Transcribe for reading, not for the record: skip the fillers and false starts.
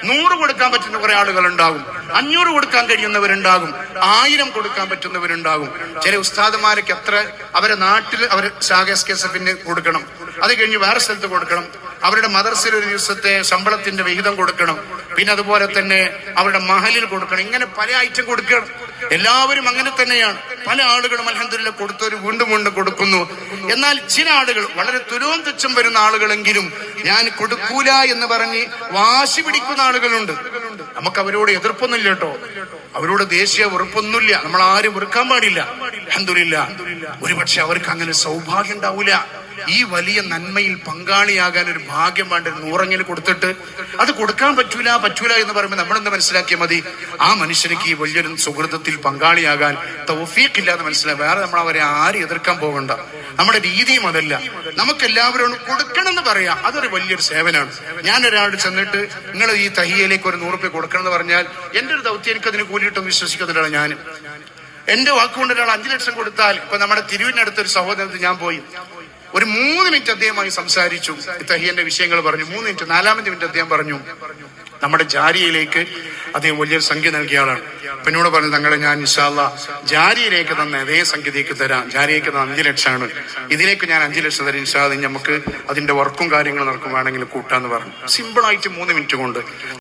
100 കൊടുക്കാൻ പറ്റുന്ന കുറെ ആളുകളുണ്ടാകും, 500 കൊടുക്കാൻ കഴിയുന്നവരുണ്ടാകും, 1000 കൊടുക്കാൻ പറ്റുന്നവരുണ്ടാകും. ചില ഉസ്താദുമാരൊക്കെ അവരെ നാട്ടിൽ അവർ SKSF കൊടുക്കണം, അത് കഴിഞ്ഞ് വേറെ സ്ഥലത്ത് കൊടുക്കണം, അവരുടെ മദർസയിൽ ഒരു ദിവസത്തെ ശമ്പളത്തിന്റെ വിഹിതം കൊടുക്കണം, പിന്നെ അതുപോലെ തന്നെ അവരുടെ മഹലിൽ കൊടുക്കണം. ഇങ്ങനെ പല ഐറ്റം കൊടുക്കണം. എല്ലാവരും അങ്ങനെ തന്നെയാണ്. പല ആളുകളും അൽഹംദുലില്ലാഹ് കൊടുത്തവർ വീണ്ടും വീണ്ടും കൊടുക്കുന്നു. എന്നാൽ ചില ആളുകൾ വളരെ തുലവും തുച്ഛം വരുന്ന ആളുകളെങ്കിലും ഞാൻ കൊടുക്കൂല എന്ന് പറഞ്ഞ് വാശി പിടിക്കുന്ന ആളുകളുണ്ട്. നമുക്ക് അവരോട് എതിർപ്പൊന്നുമില്ല കേട്ടോ, അവരോട് ദേശീയ വെറുപ്പൊന്നുമില്ല, നമ്മൾ ആരും വെറുക്കാൻ പാടില്ല. അൽഹംദുലില്ലാഹ് ഒരുപക്ഷെ അവർക്ക് അങ്ങനെ സൗഭാഗ്യം ഉണ്ടാവൂല. ഈ വലിയ നന്മയിൽ പങ്കാളിയാകാൻ ഒരു ഭാഗ്യം വേണ്ട. 100 കൊടുത്തിട്ട് അത് കൊടുക്കാൻ പറ്റൂല എന്ന് പറയുമ്പോൾ നമ്മളെന്ത് മനസ്സിലാക്കിയാൽ മതി, ആ മനുഷ്യർക്ക് ഈ വലിയൊരു സുഹൃത്തത്തിൽ പങ്കാളിയാകാൻ തൗഫീഖ് ഇല്ലാതെ മനസ്സിലായി. വേറെ നമ്മൾ അവരെ ആരും എതിർക്കാൻ പോകണ്ട. നമ്മുടെ രീതിയും അതല്ല. നമുക്ക് എല്ലാവരോടും കൊടുക്കണം എന്ന് പറയാം, അതൊരു വലിയൊരു സേവനമാണ്. ഞാൻ ഒരാളോട് ചെന്നിട്ട് നിങ്ങൾ ഈ തഹിയയിലേക്ക് ഒരു 100 രൂപ കൊടുക്കണം എന്ന് പറഞ്ഞാൽ എന്റെ ഒരു ദൗത്യം, എനിക്കതിന് കൂലിയിട്ടൊന്നും വിശ്വസിക്കുന്നില്ല. ഞാൻ എന്റെ വാക്കുകൊണ്ട് ഒരാൾ 5 ലക്ഷം കൊടുത്താൽ, ഇപ്പൊ നമ്മുടെ തിരുവിനടുത്തൊരു സഹോദരത്തിൽ ഞാൻ പോയി ഒരു 3 മിനിറ്റ് അദ്ദേഹമായി സംസാരിച്ചു, തഹിയന്റെ വിഷയങ്ങൾ പറഞ്ഞു. 3 മിനിറ്റ്, 4ാമത്തെ മിനിറ്റ് അദ്ദേഹം പറഞ്ഞു നമ്മുടെ ജാരിയയിലേക്ക് അദ്ദേഹം വലിയൊരു സംഖ്യ നൽകിയ ആളാണ്. അപ്പൊ എന്നോട് പറഞ്ഞു, തങ്ങളെ ഞാൻ ഇൻഷാ അല്ലാഹ് ജാരിയയിലേക്ക് തന്ന അതേ സംഖ്യയിലേക്ക് തരാം. ജാരിയയ്ക്ക് 5 ലക്ഷമാണ്, ഇതിലേക്ക് ഞാൻ 5 ലക്ഷം തരാം. ഇൻഷാ അല്ലാഹ് നമുക്ക് അതിന്റെ വർക്കും കാര്യങ്ങളും നടക്കും, വേണമെങ്കിൽ കൂട്ടാന്ന് പറഞ്ഞു. സിമ്പിളായിട്ട് 3 മിനിറ്റ് കൊണ്ട്